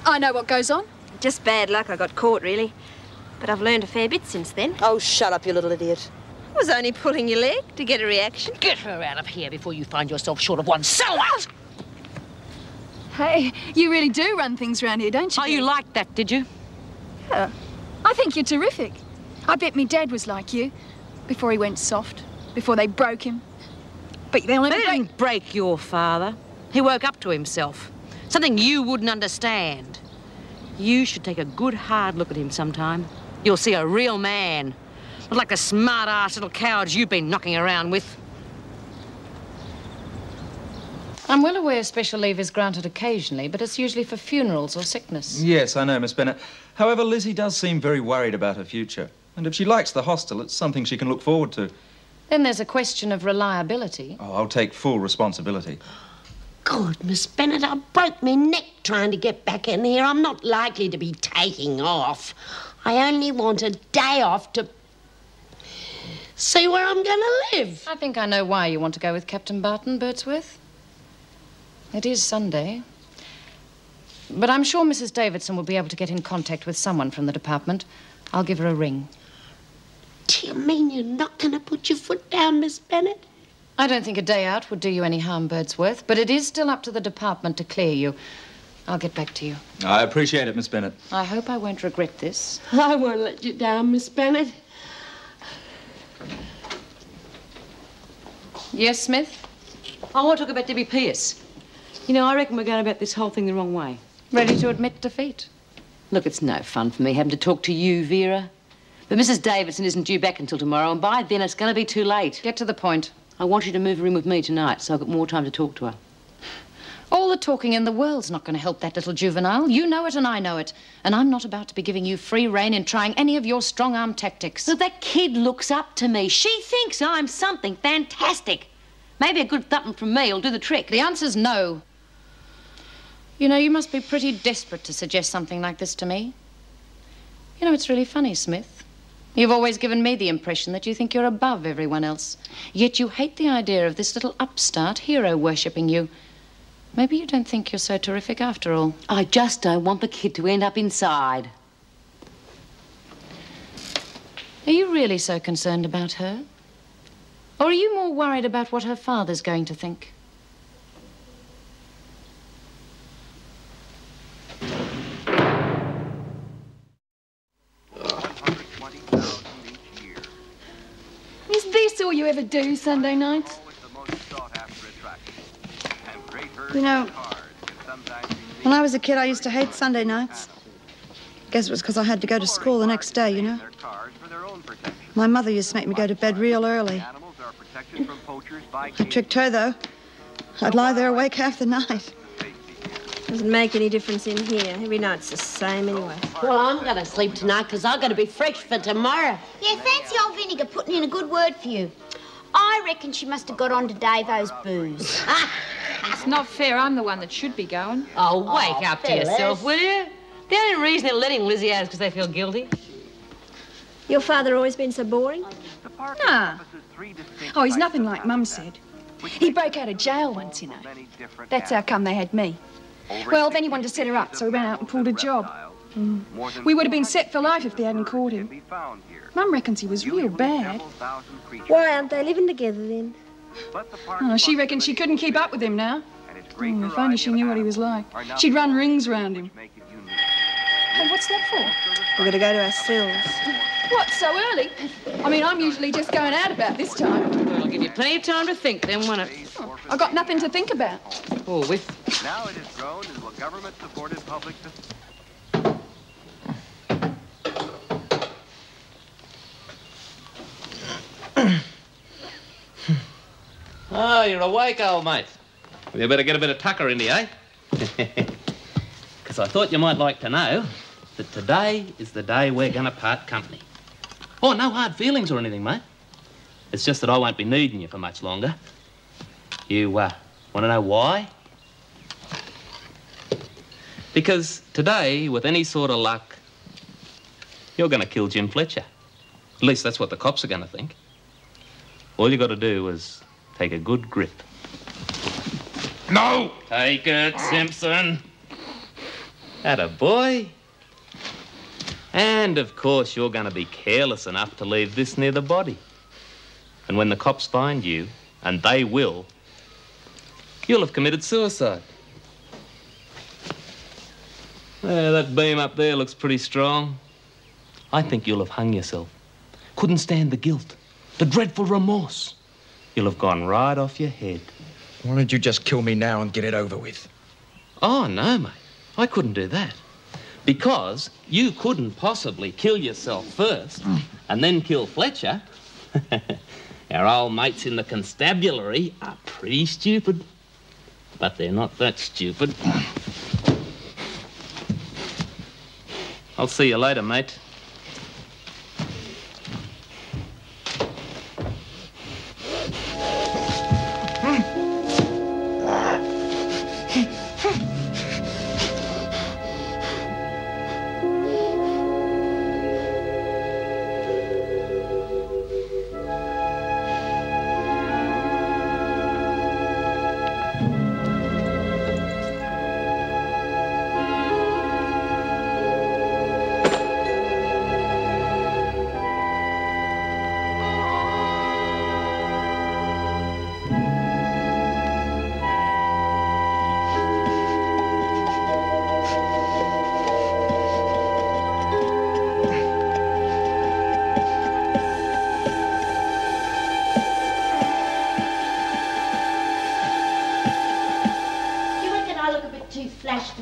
I know what goes on. Just bad luck I got caught, really. But I've learned a fair bit since then. Oh, shut up, you little idiot. I was only pulling your leg to get a reaction. Get her out of here before you find yourself short of one. So what? Hey, you really do run things around here, don't you? Oh, you liked that, did you? Yeah. I think you're terrific. I bet me Dad was like you. Before he went soft. Before they broke him. But they'll never didn't break your father. He woke up to himself. Something you wouldn't understand. You should take a good hard look at him sometime. You'll see a real man. Not like the smart-ass little cowards you've been knocking around with. I'm well aware special leave is granted occasionally, but it's usually for funerals or sickness. Yes, I know, Miss Bennett. However, Lizzie does seem very worried about her future. And if she likes the hostel, it's something she can look forward to. Then there's a question of reliability. Oh, I'll take full responsibility. God, Miss Bennett, I broke my neck trying to get back in here. I'm not likely to be taking off. I only want a day off to see where I'm going to live. I think I know why you want to go with Captain Barton, Birdsworth. It is Sunday. But I'm sure Mrs. Davidson will be able to get in contact with someone from the department. I'll give her a ring. Do you mean you're not going to put your foot down, Miss Bennett? I don't think a day out would do you any harm, Birdsworth, but it is still up to the department to clear you. I'll get back to you. I appreciate it, Miss Bennett. I hope I won't regret this. I won't let you down, Miss Bennett. Yes, Smith? I want to talk about Debbie Pierce. You know, I reckon we're going about this whole thing the wrong way. Ready to admit defeat? Look, it's no fun for me having to talk to you, Vera. But Mrs. Davidson isn't due back until tomorrow, and by then it's going to be too late. Get to the point. I want you to move her in with me tonight, so I've got more time to talk to her. All the talking in the world's not going to help that little juvenile. You know it and I know it. And I'm not about to be giving you free rein in trying any of your strong-arm tactics. Look, that kid looks up to me. She thinks I'm something fantastic. Maybe a good thumping from me will do the trick. The answer's no. You know, you must be pretty desperate to suggest something like this to me. You know, it's really funny, Smith. You've always given me the impression that you think you're above everyone else. Yet you hate the idea of this little upstart hero worshipping you. Maybe you don't think you're so terrific after all. I just don't want the kid to end up inside. Are you really so concerned about her? Or are you more worried about what her father's going to think? Is this all you ever do Sunday nights? You know, when I was a kid, I used to hate Sunday nights. Guess it was because I had to go to school the next day, you know. My mother used to make me go to bed real early. I tricked her, though. I'd lie there awake half the night. Doesn't make any difference in here. Every night's the same anyway. Well, I'm going to sleep tonight because I've got to be fresh for tomorrow. Yeah, fancy old Vinegar putting in a good word for you. I reckon she must have got on to Davo's booze. It's not fair. I'm the one that should be going. Oh, wake up to yourself, will you? The only reason they're letting Lizzie out is because they feel guilty. Your father always been so boring? Nah. Oh, he's nothing like Mum said. He broke out of jail once, you know. That's how come they had me. Well, then he wanted to set her up, so he went out and pulled a job. We would have been set for life if they hadn't caught him. Mum reckons he was real bad. Why aren't they living together then? Oh, she reckons she couldn't keep up with him now. If only she knew what he was like. She'd run rings round him. Hey, what's that for? We're going to go to our cells. What, so early? I mean, I'm usually just going out about this time. Well, I'll give you plenty of time to think then, won't it? Oh, I've got nothing to think about. Oh, with... Now it has grown into a government-supported public... Oh, you're awake, old mate. Well, you better get a bit of tucker into you, eh? Because I thought you might like to know that today is the day we're going to part company. Oh, no hard feelings or anything, mate. It's just that I won't be needing you for much longer. You, want to know why? Because today, with any sort of luck, you're going to kill Jim Fletcher. At least that's what the cops are going to think. All you got to do is take a good grip. No! Take it, Simpson. Atta boy. And, of course, you're going to be careless enough to leave this near the body. And when the cops find you, and they will, you'll have committed suicide. Yeah, that beam up there looks pretty strong. I think you'll have hung yourself. Couldn't stand the guilt, the dreadful remorse. You'll have gone right off your head. Why don't you just kill me now and get it over with? Oh, no, mate. I couldn't do that. Because you couldn't possibly kill yourself first and then kill Fletcher. Our old mates in the constabulary are pretty stupid. But they're not that stupid. I'll see you later, mate.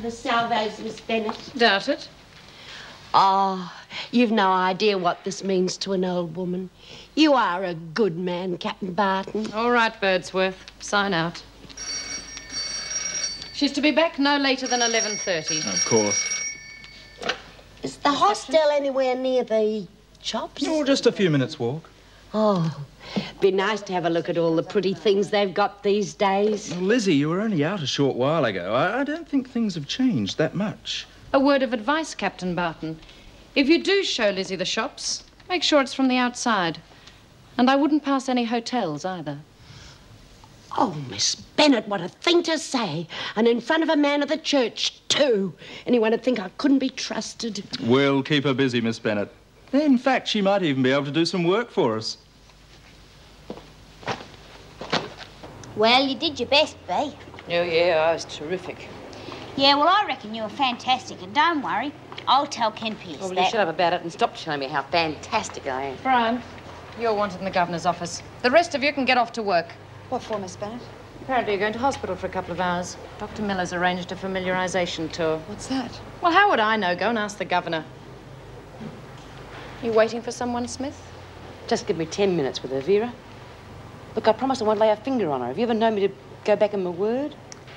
The salvos, Miss Bennett. Doubt it. Oh, you've no idea what this means to an old woman. You are a good man, Captain Barton. All right, Birdsworth. Sign out. She's to be back no later than 11:30. Of course. Is the hostel anywhere near the shops? Oh, just a few minutes' walk. Oh, be nice to have a look at all the pretty things they've got these days. Well, Lizzie, you were only out a short while ago. I don't think things have changed that much. A word of advice, Captain Barton. If you do show Lizzie the shops, make sure it's from the outside. And I wouldn't pass any hotels either. Oh, Miss Bennett, what a thing to say. And in front of a man of the church, too. Anyone would think I couldn't be trusted. We'll keep her busy, Miss Bennett. In fact, she might even be able to do some work for us. Well, you did your best, Bea. Oh, yeah, I was terrific. Yeah, well, I reckon you were fantastic, and don't worry, I'll tell Ken Pierce Oh, will that. you shut up about it and stop telling me how fantastic I am? Brian, you're wanted in the governor's office. The rest of you can get off to work. What for, Miss Bennett? Apparently you're going to hospital for a couple of hours. Dr. Miller's arranged a familiarisation tour. What's that? Well, how would I know? Go and ask the governor. You waiting for someone, Smith? Just give me 10 minutes with her, Vera. Look, I promise I won't lay a finger on her. Have you ever known me to go back on my word?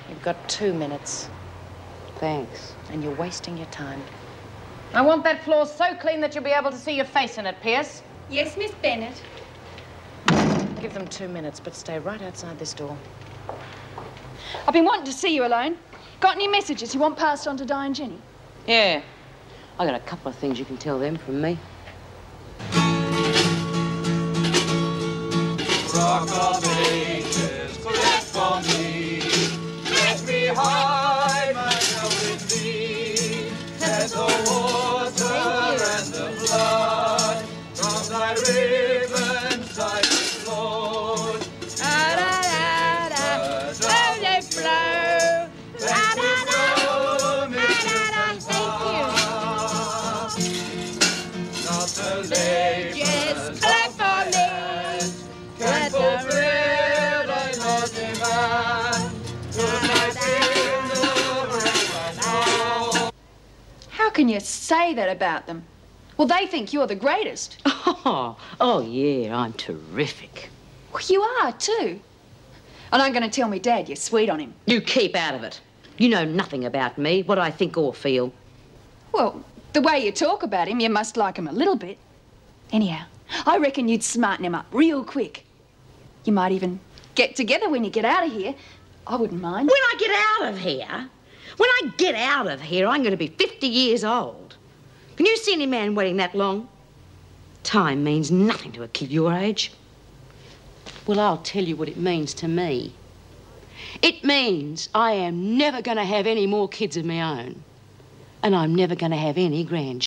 You've got 2 minutes. Thanks. And you're wasting your time. I want that floor so clean that you'll be able to see your face in it, Pierce. Yes, Miss Bennett. Give them 2 minutes, but stay right outside this door. I've been wanting to see you alone. Got any messages you want passed on to Di and Jenny? Yeah. I got a couple of things you can tell them from me. Rock of Ages, collect for me. Let me hide myself with thee. Let the water and the blood from thy ribbons side flowed. Da da da da, oh they flow. Da da da, thank you. Not the legends collect for me. Can fulfill thy Lord divine. How can you say that about them? Well, they think you're the greatest. Oh, yeah, I'm terrific. Well, you are, too. And I'm going to tell me Dad you're sweet on him. You keep out of it. You know nothing about me, what I think or feel. Well, the way you talk about him, you must like him a little bit. Anyhow, I reckon you'd smarten him up real quick. You might even get together when you get out of here. I wouldn't mind. When I get out of here? When I get out of here, I'm going to be 50 years old. Can you see any man waiting that long? Time means nothing to a kid your age. Well, I'll tell you what it means to me. It means I am never going to have any more kids of my own. And I'm never going to have any grandchildren.